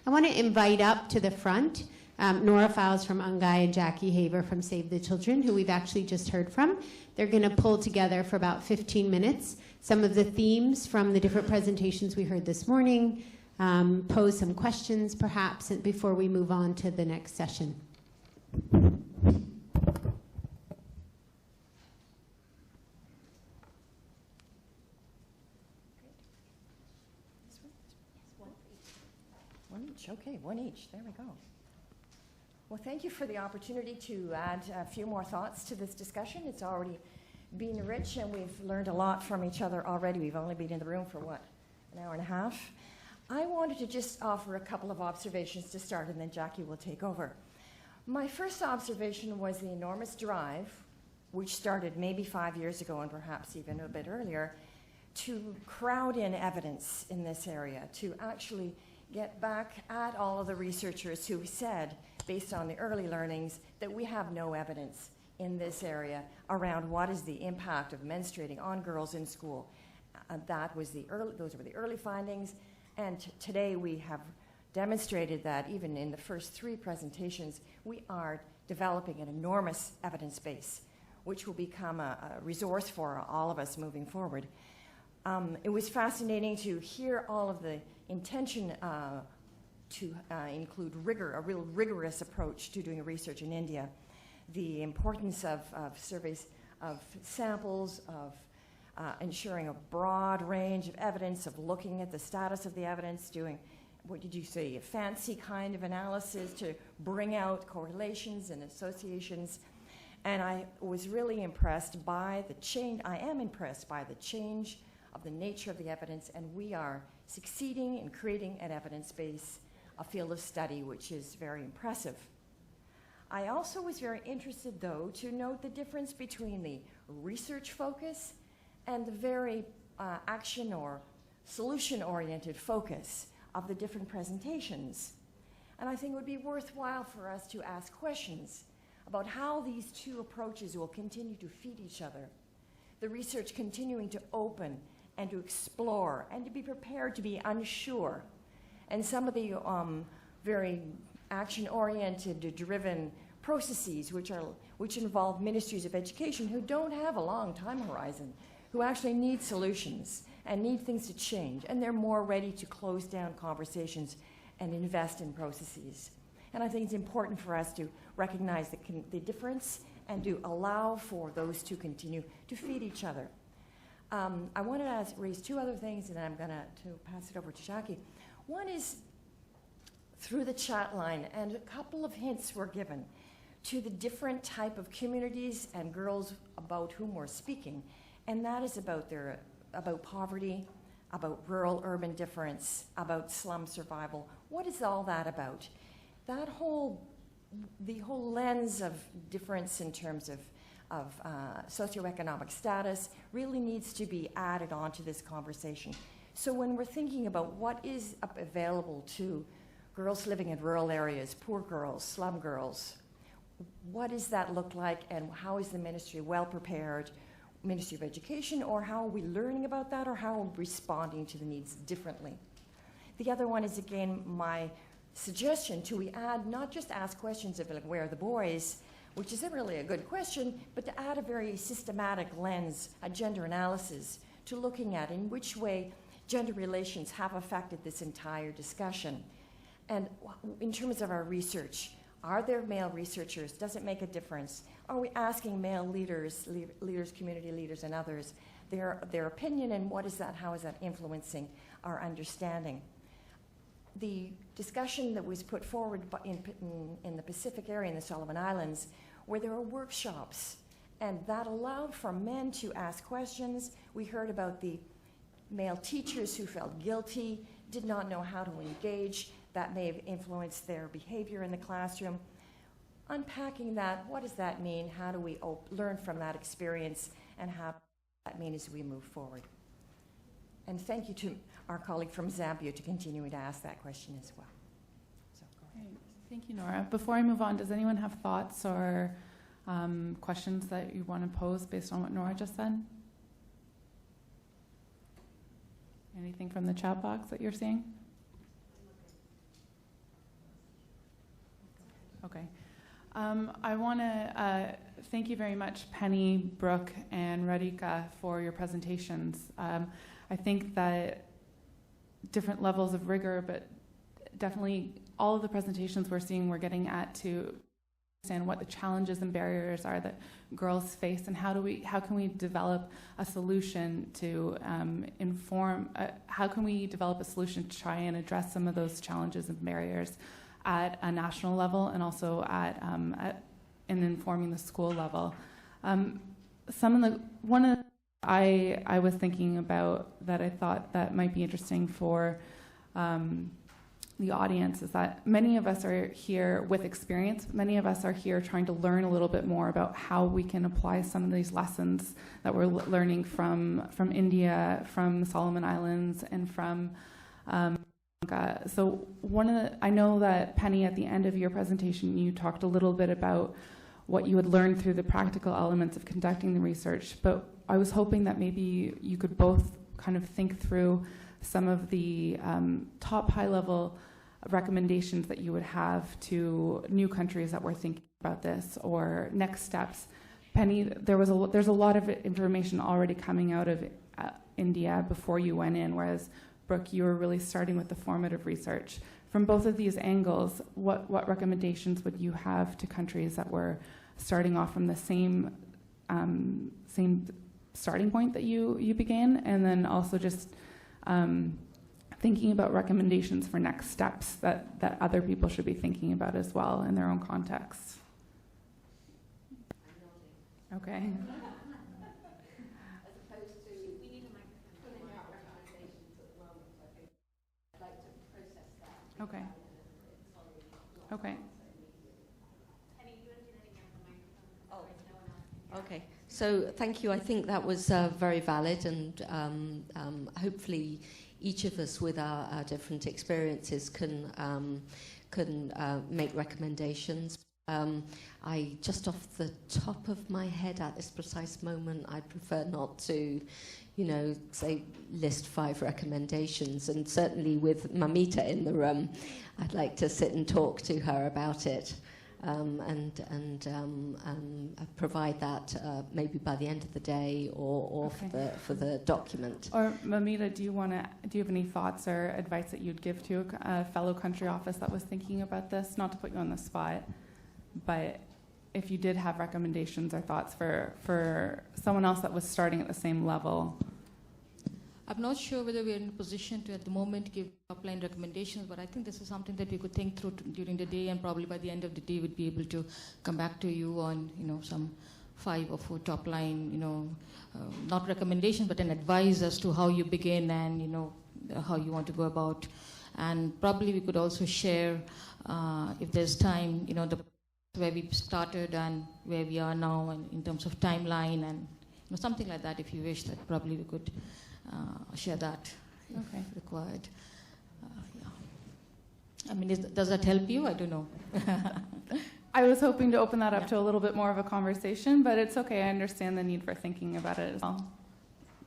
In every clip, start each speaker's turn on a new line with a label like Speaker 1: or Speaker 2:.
Speaker 1: I want to invite up to the front Nora Files from Ungai and Jackie Haver from Save the Children, who we've actually just heard from. They're going to pull together for about 15 minutes some of the themes from the different presentations we heard this morning, pose some questions perhaps before we move on to the next session.
Speaker 2: One each, okay, one each, there we go. Well, thank you for the opportunity to add a few more thoughts to this discussion. It's already been rich and we've learned a lot from each other already. We've only been in the room for what, an hour and a half? I wanted to just offer a couple of observations to start and then Jackie will take over. My first observation was the enormous drive, which started maybe 5 years ago and perhaps even a bit earlier, to crowd in evidence in this area, to actually get back at all of the researchers who said, based on the early learnings, that we have no evidence in this area around what is the impact of menstruating on girls in school. Those were the early findings, and today we have demonstrated that even in the first 3 presentations, we are developing an enormous evidence base, which will become a resource for all of us moving forward. It was fascinating to hear all of the intention to include rigor, a real rigorous approach to doing research in India, the importance of surveys of samples, of ensuring a broad range of evidence, of looking at the status of the evidence, doing, what did you say, a fancy kind of analysis to bring out correlations and associations. And I was really impressed by the change, I am impressed by the change of the nature of the evidence, and we are succeeding in creating an evidence base, a field of study, which is very impressive. I also was very interested, though, to note the difference between the research focus and the very action or solution-oriented focus of the different presentations. And I think it would be worthwhile for us to ask questions about how these two approaches will continue to feed each other. The research continuing to open and to explore and to be prepared to be unsure. And some of the very action-oriented, driven processes which involve ministries of education who don't have a long time horizon, who actually need solutions and need things to change, and they're more ready to close down conversations and invest in processes. And I think it's important for us to recognize the difference and to allow for those to continue to feed each other. I wanted to raise 2 other things, and then I'm going to pass it over to Jackie. One is through the chat line, and a couple of hints were given to the different type of communities and girls about whom we're speaking, and that is about poverty, about rural-urban difference, about slum survival. What is all that about? The whole lens of difference in terms of socioeconomic status really needs to be added onto this conversation. So when we're thinking about what is available to girls living in rural areas, poor girls, slum girls, what does that look like, and how is the ministry well prepared, Ministry of Education, or how are we learning about that, or how are we responding to the needs differently? The other one is, again, my suggestion to we add, not just ask questions of like, where are the boys, which is really a good question, but to add a very systematic lens, a gender analysis, to looking at in which way gender relations have affected this entire discussion. And in terms of our research, are there male researchers? Does it make a difference? Are we asking male leaders, community leaders, and others, their opinion, and what is that? How is that influencing our understanding? The discussion that was put forward in the Pacific area, in the Solomon Islands, where there were workshops, and that allowed for men to ask questions. We heard about the male teachers who felt guilty, did not know how to engage. That may have influenced their behavior in the classroom. Unpacking that, what does that mean? How do we learn from that experience, and how does that mean as we move forward? And thank you to our colleague from Zambia to continuing to ask that question as well. So, go ahead.
Speaker 3: Great. Thank you, Nora. Before I move on, does anyone have thoughts or questions that you want to pose based on what Nora just said? Anything from the chat box that you're seeing? Okay. I want to thank you very much, Penny, Brooke, and Radhika, for your presentations. I think that different levels of rigor, but definitely all of the presentations we're getting at to understand what the challenges and barriers are that girls face, and how can we develop a solution to how can we develop a solution to try and address some of those challenges and barriers at a national level, and also in informing the school level. I was thinking about that I thought that might be interesting for the audience is that many of us are here with experience. Many of us are here trying to learn a little bit more about how we can apply some of these lessons that we're learning from India, from the Solomon Islands, and from so I know that, Penny, at the end of your presentation, you talked a little bit about what you had learned through the practical elements of conducting the research, but I was hoping that maybe you could both kind of think through some of the top high-level recommendations that you would have to new countries that were thinking about this, or next steps. Penny, there's a lot of information already coming out of India before you went in, whereas Brooke, you were really starting with the formative research. From both of these angles, what recommendations would you have to countries that were starting off from the same starting point that you began, and then also just thinking about recommendations for next steps that other people should be thinking about as well in their own context? Okay. Okay. Okay.
Speaker 4: Okay. So thank you. I think that was very valid, and hopefully each of us with our different experiences can make recommendations. I just off the top of my head at this precise moment, I prefer not to, say list 5 recommendations. And certainly with Mamita in the room, I'd like to sit and talk to her about it. And provide that maybe by the end of the day or okay. for the document.
Speaker 3: Or Mamita, do you have any thoughts or advice that you'd give to a fellow country office that was thinking about this? Not to put you on the spot, but if you did have recommendations or thoughts for someone else that was starting at the same level.
Speaker 5: I'm not sure whether we're in a position to, at the moment, give top-line recommendations, but I think this is something that we could think through during the day, and probably by the end of the day, we'd be able to come back to you on, some 5 or 4 top-line, not recommendations, but an advice as to how you begin and, how you want to go about. And probably we could also share, if there's time, the where we started and where we are now, and in terms of timeline and something like that, if you wish, that probably we could share that if required. Yeah. I mean, does that help you? I don't know.
Speaker 3: I was hoping to open that up to a little bit more of a conversation, but it's okay. I understand the need for thinking about it as well.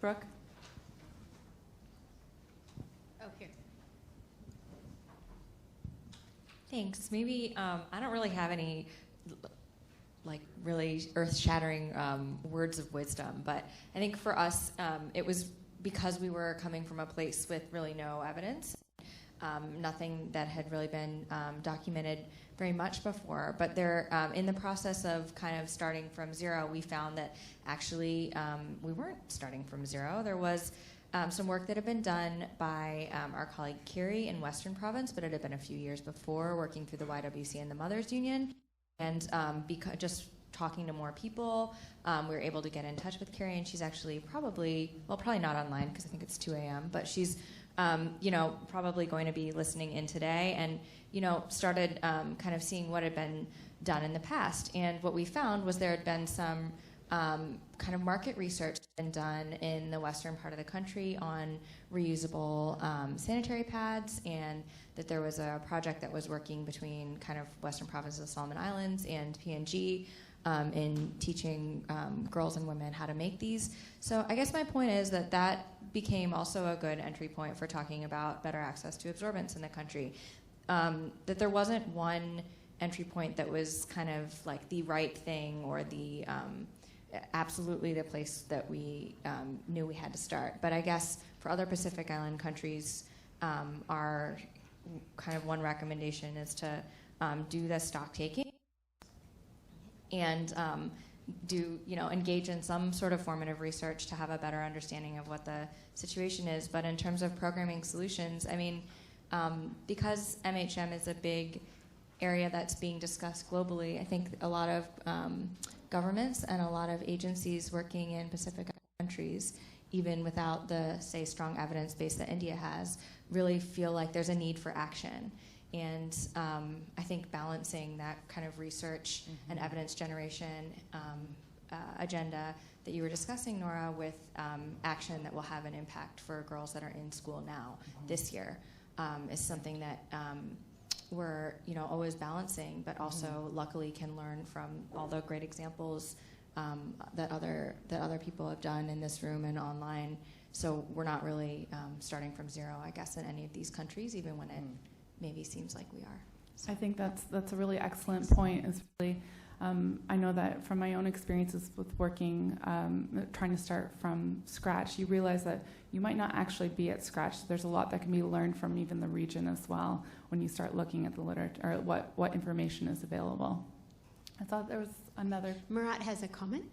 Speaker 3: Brooke?
Speaker 6: Okay. Thanks. Maybe I don't really have any really earth-shattering words of wisdom, but I think for us it was because we were coming from a place with really no evidence, nothing that had really been documented very much before. But there, in the process of kind of starting from zero, we found that actually we weren't starting from zero. There was some work that had been done by our colleague Kiri in Western Province, but it had been a few years before, working through the YWC and the Mothers Union. And just talking to more people, we were able to get in touch with Carrie, and she's actually probably not online because I think it's 2 a.m., but she's, probably going to be listening in today, and, started kind of seeing what had been done in the past. And what we found was there had been some kind of market research been done in the western part of the country on reusable sanitary pads, and that there was a project that was working between kind of Western Provinces of Solomon Islands and PNG in teaching girls and women how to make these. So I guess my point is that became also a good entry point for talking about better access to absorbents in the country. That there wasn't one entry point that was kind of like the right thing or the absolutely the place that we knew we had to start. But I guess for other Pacific Island countries, our kind of one recommendation is to do the stock taking and engage in some sort of formative research to have a better understanding of what the situation is. But in terms of programming solutions, I mean, because MHM is a big area that's being discussed globally, I think a lot of governments and a lot of agencies working in Pacific countries, even without the, say, strong evidence base that India has, really feel like there's a need for action. And I think balancing that kind of research and evidence generation agenda that you were discussing, Nora, with action that will have an impact for girls that are in school now this year is something that we're always balancing, but also luckily can learn from all the great examples that other people have done in this room and online. So we're not really starting from zero, I guess, in any of these countries, even when it maybe seems like we are. So.
Speaker 3: I think that's a really excellent point. Is really, I know that from my own experiences with working, trying to start from scratch, you realize that you might not actually be at scratch. There's a lot that can be learned from even the region as well when you start looking at the literature or what information is available. I thought there was another.
Speaker 1: Murat has a comment.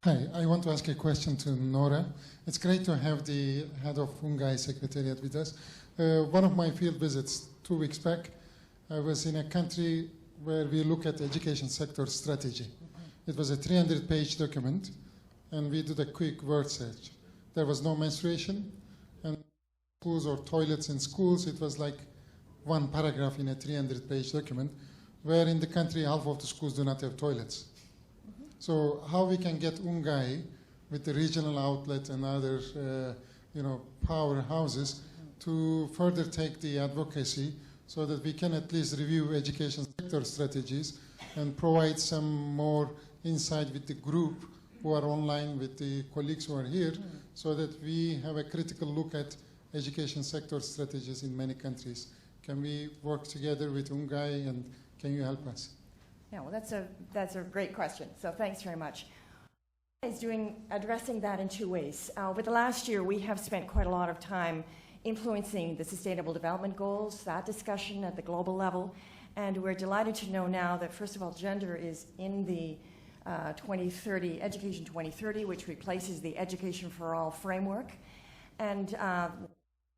Speaker 7: Hi, I want to ask a question to Nora. It's great to have the head of Ungai Secretariat with us. One of my field visits 2 weeks back, I was in a country where we look at education sector strategy. It was a 300-page document, and we did a quick word search. There was no menstruation, and schools or toilets in schools, it was like one paragraph in a 300-page document, where in the country half of the schools do not have toilets. So how we can get Ungai with the regional outlet and other powerhouses to further take the advocacy so that we can at least review education sector strategies and provide some more insight with the group who are online, with the colleagues who are here, so that we have a critical look at education sector strategies in many countries. Can we work together with Ungai, and can you help us?
Speaker 2: Yeah, well, that's a great question. So thanks very much. Is addressing that in 2 ways. Over the last year, we have spent quite a lot of time influencing the Sustainable Development Goals, that discussion at the global level, and we're delighted to know now that, first of all, gender is in the 2030 Education 2030, which replaces the Education for All framework, and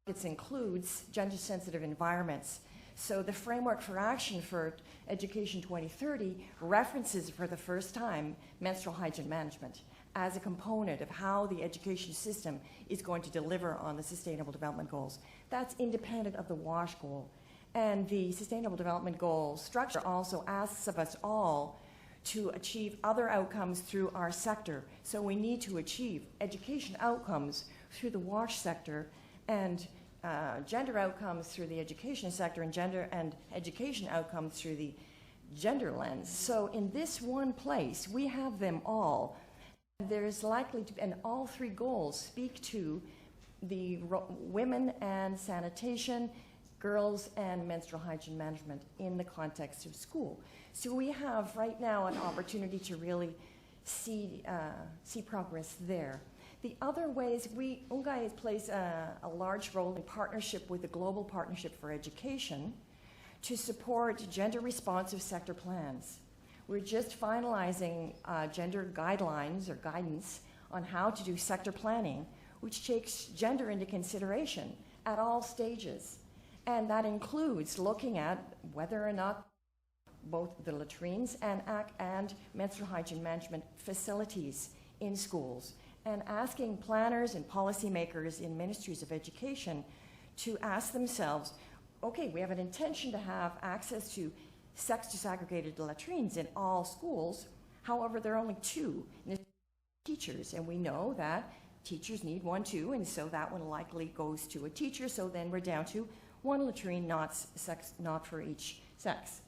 Speaker 2: it includes gender-sensitive environments. So the framework for action for Education 2030 references for the first time menstrual hygiene management as a component of how the education system is going to deliver on the Sustainable Development Goals. That's independent of the WASH goal. And the Sustainable Development Goal structure also asks of us all to achieve other outcomes through our sector. So we need to achieve education outcomes through the WASH sector and gender outcomes through the education sector, and gender and education outcomes through the gender lens. So in this one place, we have them all. There's likely to be, and all 3 goals speak to the women and sanitation, girls and menstrual hygiene management in the context of school. So we have right now an opportunity to really see progress there. The other ways, Ungai plays a large role in partnership with the Global Partnership for Education to support gender-responsive sector plans. We're just finalizing gender guidelines or guidance on how to do sector planning, which takes gender into consideration at all stages. And that includes looking at whether or not both the latrines and menstrual hygiene management facilities in schools, and asking planners and policymakers in ministries of education to ask themselves, okay, we have an intention to have access to sex-disaggregated latrines in all schools. However, there are only 2 teachers, and we know that teachers need 1, 2, and so that one likely goes to a teacher. So then we're down to 1 latrine, not for each sex.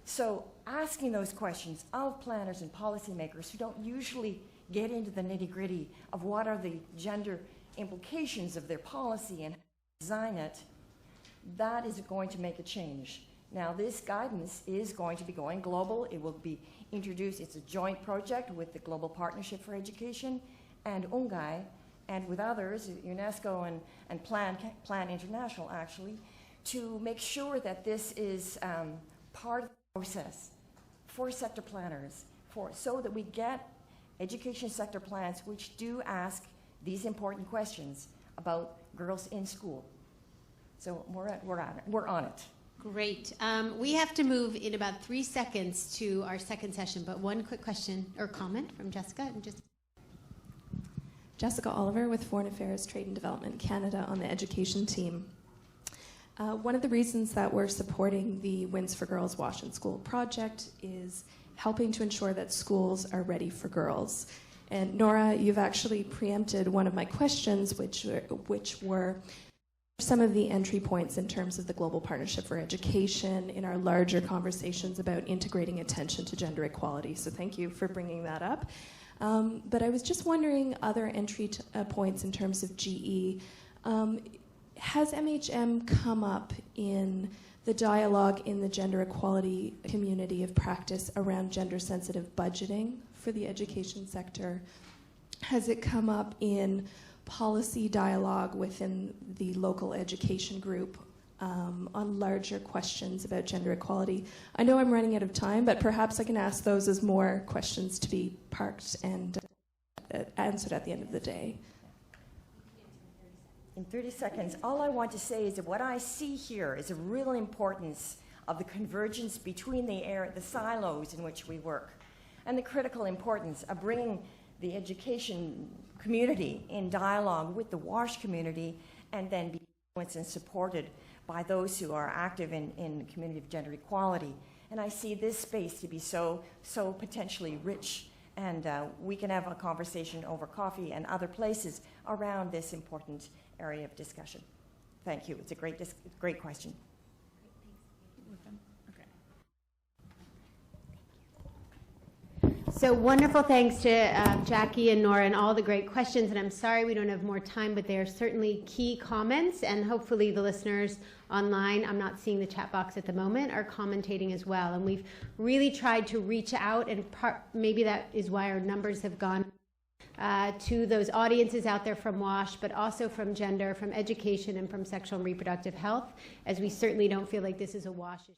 Speaker 2: So asking those questions of planners and policymakers who don't usually get into the nitty-gritty of what are the gender implications of their policy and how to design it, that is going to make a change. Now, this guidance is going to be going global. It will be introduced. It's a joint project with the Global Partnership for Education and UNGAI, and with others, UNESCO and Plan International, actually, to make sure that this is part of the process for sector planners, so that we get education sector plans which do ask these important questions about girls in school. So we're on it.
Speaker 1: Great. We have to move in about 3 seconds to our second session, but one quick question or comment from Jessica. And just
Speaker 8: Jessica Oliver with Foreign Affairs, Trade and Development Canada on the education team. One of the reasons that we're supporting the Wins for Girls Wash in School project is helping to ensure that schools are ready for girls. And Nora, you've actually preempted one of my questions, which were some of the entry points in terms of the Global Partnership for Education in our larger conversations about integrating attention to gender equality. So thank you for bringing that up. But I was just wondering other entry points in terms of GE. Has MHM come up in the dialogue in the gender equality community of practice around gender-sensitive budgeting for the education sector? Has it come up in policy dialogue within the local education group on larger questions about gender equality? I know I'm running out of time, but perhaps I can ask those as more questions to be parked and answered at the end of the day.
Speaker 2: In 30 seconds, all I want to say is that what I see here is a real importance of the convergence between the silos in which we work, and the critical importance of bringing the education community in dialogue with the WASH community, and then be influenced and supported by those who are active in the community of gender equality. And I see this space to be so potentially rich, and we can have a conversation over coffee and other places around this important area of discussion. Thank you. It's a great question.
Speaker 1: So wonderful thanks to Jackie and Nora and all the great questions. And I'm sorry we don't have more time, but they are certainly key comments. And hopefully the listeners online, I'm not seeing the chat box at the moment, are commentating as well. And we've really tried to reach out, and maybe that is why our numbers have gone to those audiences out there from WASH, but also from gender, from education, and from sexual and reproductive health, as we certainly don't feel like this is a WASH issue.